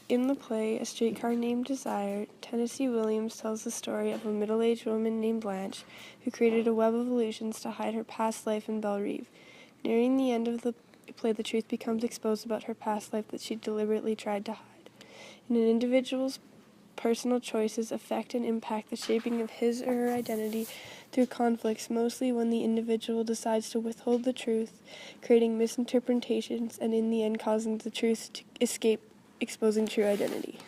In the play A Streetcar Named Desire, Tennessee Williams tells the story of a middle-aged woman named Blanche who created a web of illusions to hide her past life in Belle-Reve. Nearing the end of the play, the truth becomes exposed about her past life that she deliberately tried to hide. And an individual's personal choices affect and impact the shaping of his or her identity through conflicts, mostly when the individual decides to withhold the truth, creating misinterpretations, and in the end causing the truth to escape, exposing true identity.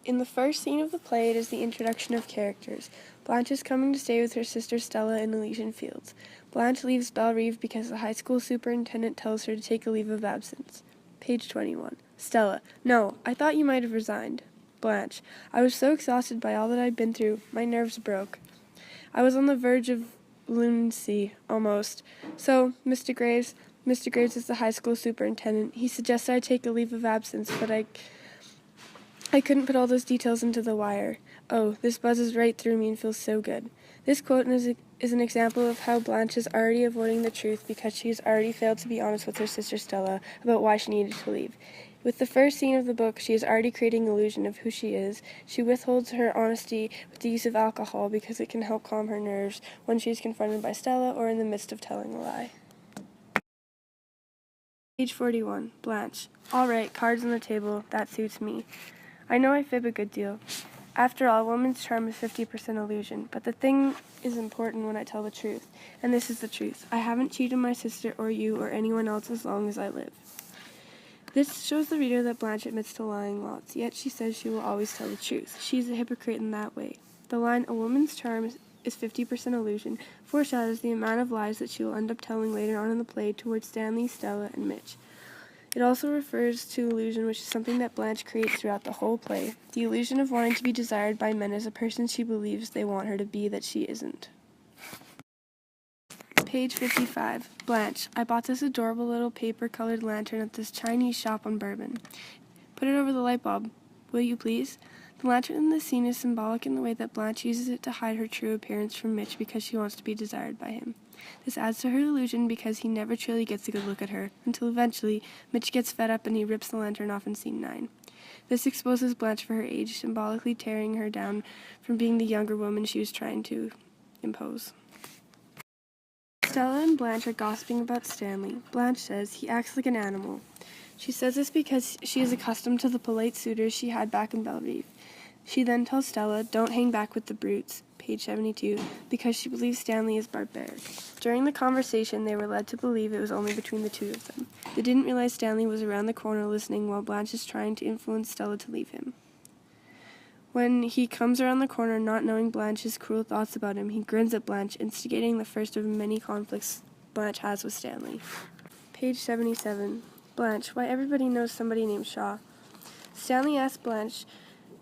In the first scene of the play, it is the introduction of characters. Blanche is coming to stay with her sister Stella in Elysian Fields. Blanche leaves Belle-Reve because the high school superintendent tells her to take a leave of absence. Page 21. Stella: No, I thought you might have resigned. Blanche: I was so exhausted by all that I'd been through, my nerves broke. I was on the verge of lunacy, almost. So, Mr. Graves is the high school superintendent. He suggested I take a leave of absence, but I couldn't put all those details into the wire. Oh, this buzzes right through me and feels so good. This quote is an example of how Blanche is already avoiding the truth because she has already failed to be honest with her sister Stella about why she needed to leave. With the first scene of the book, she is already creating an illusion of who she is. She withholds her honesty with the use of alcohol because it can help calm her nerves when she is confronted by Stella or in the midst of telling a lie. Page 41. Blanche: All right, cards on the table. That suits me. I know I fib a good deal. After all, a woman's charm is 50% illusion, but the thing is important when I tell the truth, and this is the truth. I haven't cheated my sister or you or anyone else as long as I live. This shows the reader that Blanche admits to lying lots, yet she says she will always tell the truth. She's a hypocrite in that way. The line, a woman's charm is 50% illusion, foreshadows the amount of lies that she will end up telling later on in the play towards Stanley, Stella, and Mitch. It also refers to illusion, which is something that Blanche creates throughout the whole play. The illusion of wanting to be desired by men as a person she believes they want her to be that she isn't. Page 55. Blanche: I bought this adorable little paper-colored lantern at this Chinese shop on Bourbon. Put it over the light bulb, will you please? The lantern in this scene is symbolic in the way that Blanche uses it to hide her true appearance from Mitch because she wants to be desired by him. This adds to her illusion because he never truly gets a good look at her, until eventually Mitch gets fed up and he rips the lantern off in scene 9. This exposes Blanche for her age, symbolically tearing her down from being the younger woman she was trying to impose. Stella and Blanche are gossiping about Stanley. Blanche says he acts like an animal. She says this because she is accustomed to the polite suitors she had back in Belle-Reve. She then tells Stella, don't hang back with the brutes, page 72, because she believes Stanley is barbaric. During the conversation, they were led to believe it was only between the two of them. They didn't realize Stanley was around the corner listening while Blanche is trying to influence Stella to leave him. When he comes around the corner, not knowing Blanche's cruel thoughts about him, he grins at Blanche, instigating the first of many conflicts Blanche has with Stanley. Page 77. Blanche: Why, everybody knows somebody named Shaw. Stanley asks Blanche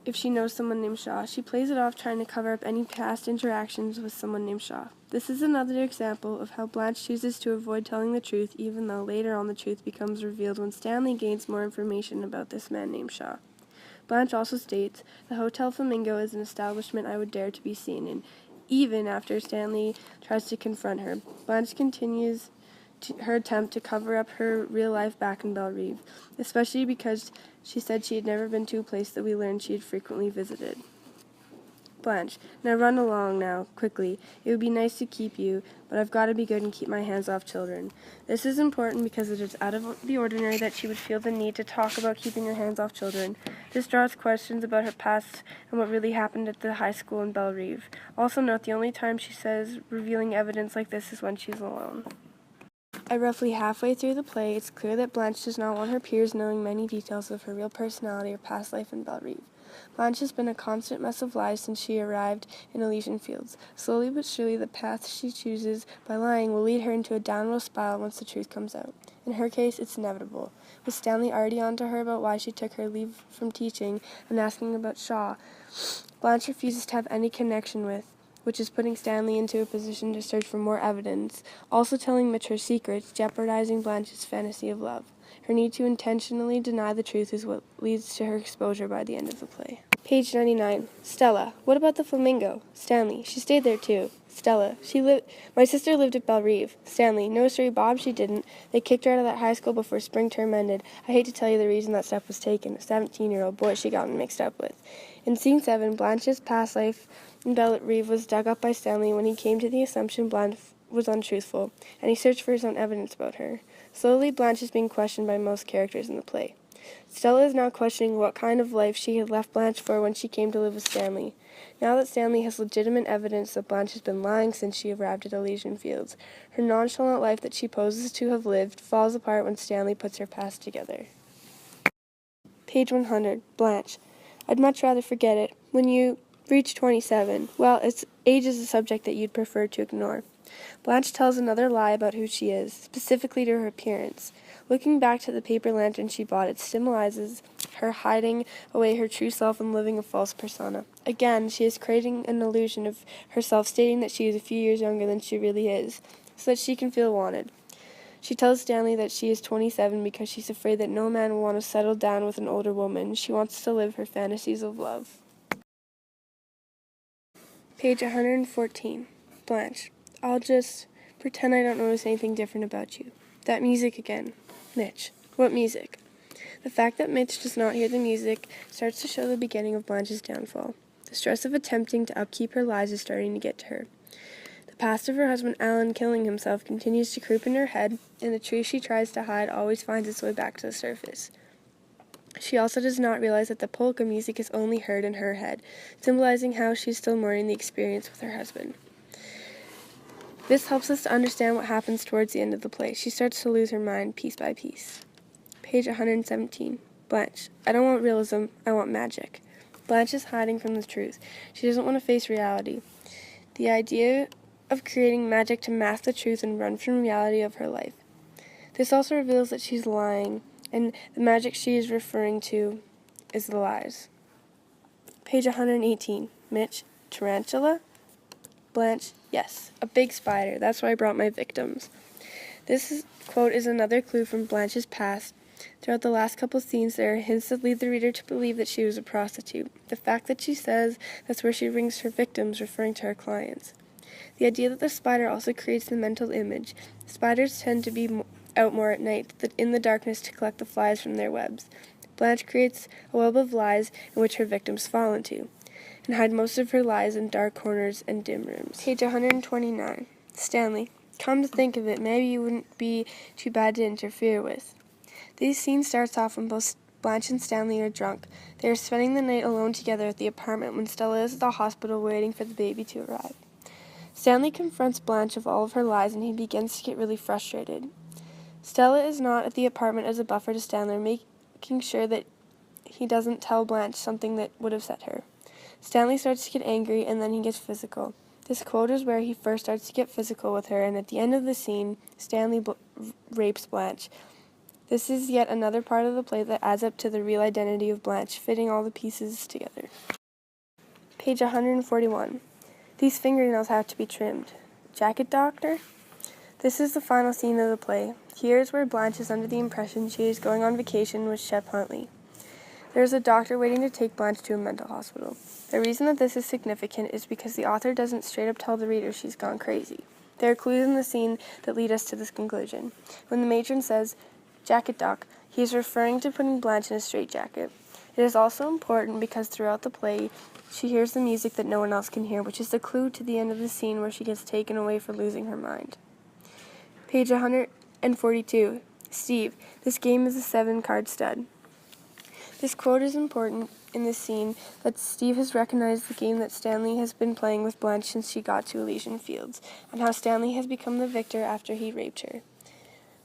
if she knows someone named Shaw. She plays it off, trying to cover up any past interactions with someone named Shaw. This is another example of how Blanche chooses to avoid telling the truth, even though later on the truth becomes revealed when Stanley gains more information about this man named Shaw. Blanche also states, the Hotel Flamingo is an establishment I would dare to be seen in. Even after Stanley tries to confront her, Blanche continues her attempt to cover up her real life back in Belle-Reve, especially because she said she had never been to a place that we learned she had frequently visited. Blanche: Now run along now, quickly. It would be nice to keep you, but I've got to be good and keep my hands off children. This is important because it is out of the ordinary that she would feel the need to talk about keeping her hands off children. This draws questions about her past and what really happened at the high school in Belle-Reve. Also note the only time she says revealing evidence like this is when she's alone. At roughly halfway through the play, it's clear that Blanche does not want her peers knowing many details of her real personality or past life in Belle-Reve. Blanche has been a constant mess of lies since she arrived in Elysian Fields. Slowly but surely, the path she chooses by lying will lead her into a downward spiral once the truth comes out. In her case, it's inevitable. With Stanley already on to her about why she took her leave from teaching and asking about Shaw, Blanche refuses to have any connection with, which is putting Stanley into a position to search for more evidence, also telling Mitch her secrets, jeopardizing Blanche's fantasy of love. Her need to intentionally deny the truth is what leads to her exposure by the end of the play. Page 99. Stella. What about the flamingo? Stanley. She stayed there too. Stella. My sister lived at Bellerive. Stanley. No, sorry, Bob, she didn't. They kicked her out of that high school before spring term ended. I hate to tell you the reason that step was taken. A 17-year-old boy she got mixed up with. In scene 7, Blanche's past life in Bellerive was dug up by Stanley when he came to the assumption Blanche was untruthful, and he searched for his own evidence about her. Slowly, Blanche is being questioned by most characters in the play. Stella is now questioning what kind of life she had left Blanche for when she came to live with Stanley. Now that Stanley has legitimate evidence that Blanche has been lying since she arrived at Elysian Fields, her nonchalant life that she poses to have lived falls apart when Stanley puts her past together. Page 100. Blanche. I'd much rather forget it. When you reach 27, well, age is a subject that you'd prefer to ignore. Blanche tells another lie about who she is, specifically to her appearance. Looking back to the paper lantern she bought, it symbolizes her hiding away her true self and living a false persona. Again, she is creating an illusion of herself, stating that she is a few years younger than she really is, so that she can feel wanted. She tells Stanley that she is 27 because she's afraid that no man will want to settle down with an older woman. She wants to live her fantasies of love. Page 114. Blanche. I'll just pretend I don't notice anything different about you. That music again. Mitch. What music? The fact that Mitch does not hear the music starts to show the beginning of Blanche's downfall. The stress of attempting to upkeep her lies is starting to get to her. The past of her husband Alan killing himself continues to creep in her head, and the truth she tries to hide always finds its way back to the surface. She also does not realize that the polka music is only heard in her head, symbolizing how she is still mourning the experience with her husband. This helps us to understand what happens towards the end of the play. She starts to lose her mind piece by piece. Page 117. Blanche. I don't want realism, I want magic. Blanche is hiding from the truth. She doesn't want to face reality. The idea of creating magic to mask the truth and run from reality of her life. This also reveals that she's lying, and the magic she is referring to is the lies. Page 118. Mitch. Tarantula? Blanche. Yes, a big spider. That's why I brought my victims. This quote is another clue from Blanche's past. Throughout the last couple scenes, there are hints that lead the reader to believe that she was a prostitute. The fact that she says that's where she brings her victims, referring to her clients. The idea that the spider also creates the mental image. Spiders tend to be out more at night, in the darkness, to collect the flies from their webs. Blanche creates a web of lies in which her victims fall into, and hide most of her lies in dark corners and dim rooms. Page 129. Stanley. Come to think of it, maybe you wouldn't be too bad to interfere with. These scenes starts off when both Blanche and Stanley are drunk. They are spending the night alone together at the apartment when Stella is at the hospital waiting for the baby to arrive. Stanley confronts Blanche of all of her lies, and he begins to get really frustrated. Stella is not at the apartment as a buffer to Stanley, making sure that he doesn't tell Blanche something that would upset her. Stanley starts to get angry, and then he gets physical. This quote is where he first starts to get physical with her, and at the end of the scene, Stanley rapes Blanche. This is yet another part of the play that adds up to the real identity of Blanche, fitting all the pieces together. Page 141. These fingernails have to be trimmed. Jacket doctor? This is the final scene of the play. Here is where Blanche is under the impression she is going on vacation with Shep Huntley. There is a doctor waiting to take Blanche to a mental hospital. The reason that this is significant is because the author doesn't straight up tell the reader she's gone crazy. There are clues in the scene that lead us to this conclusion. When the matron says, "Jacket doc," he is referring to putting Blanche in a straitjacket. It is also important because throughout the play, she hears the music that no one else can hear, which is the clue to the end of the scene where she gets taken away for losing her mind. Page 142. Steve. This game is a 7-card stud. This quote is important in this scene that Steve has recognized the game that Stanley has been playing with Blanche since she got to Elysian Fields, and how Stanley has become the victor after he raped her.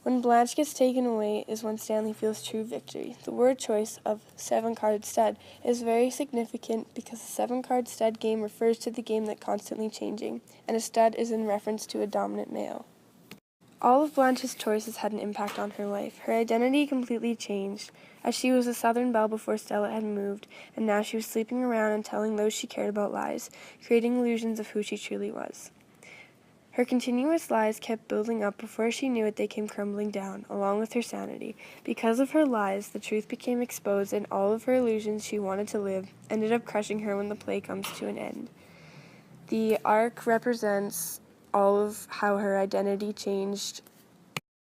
When Blanche gets taken away is when Stanley feels true victory. The word choice of 7-card stud is very significant because the 7-card stud game refers to the game that's constantly changing, and a stud is in reference to a dominant male. All of Blanche's choices had an impact on her life. Her identity completely changed, as she was a Southern belle before Stella had moved, and now she was sleeping around and telling those she cared about lies, creating illusions of who she truly was. Her continuous lies kept building up. Before she knew it, they came crumbling down, along with her sanity. Because of her lies, the truth became exposed, and all of her illusions she wanted to live ended up crushing her when the play comes to an end. The arc represents all of how her identity changed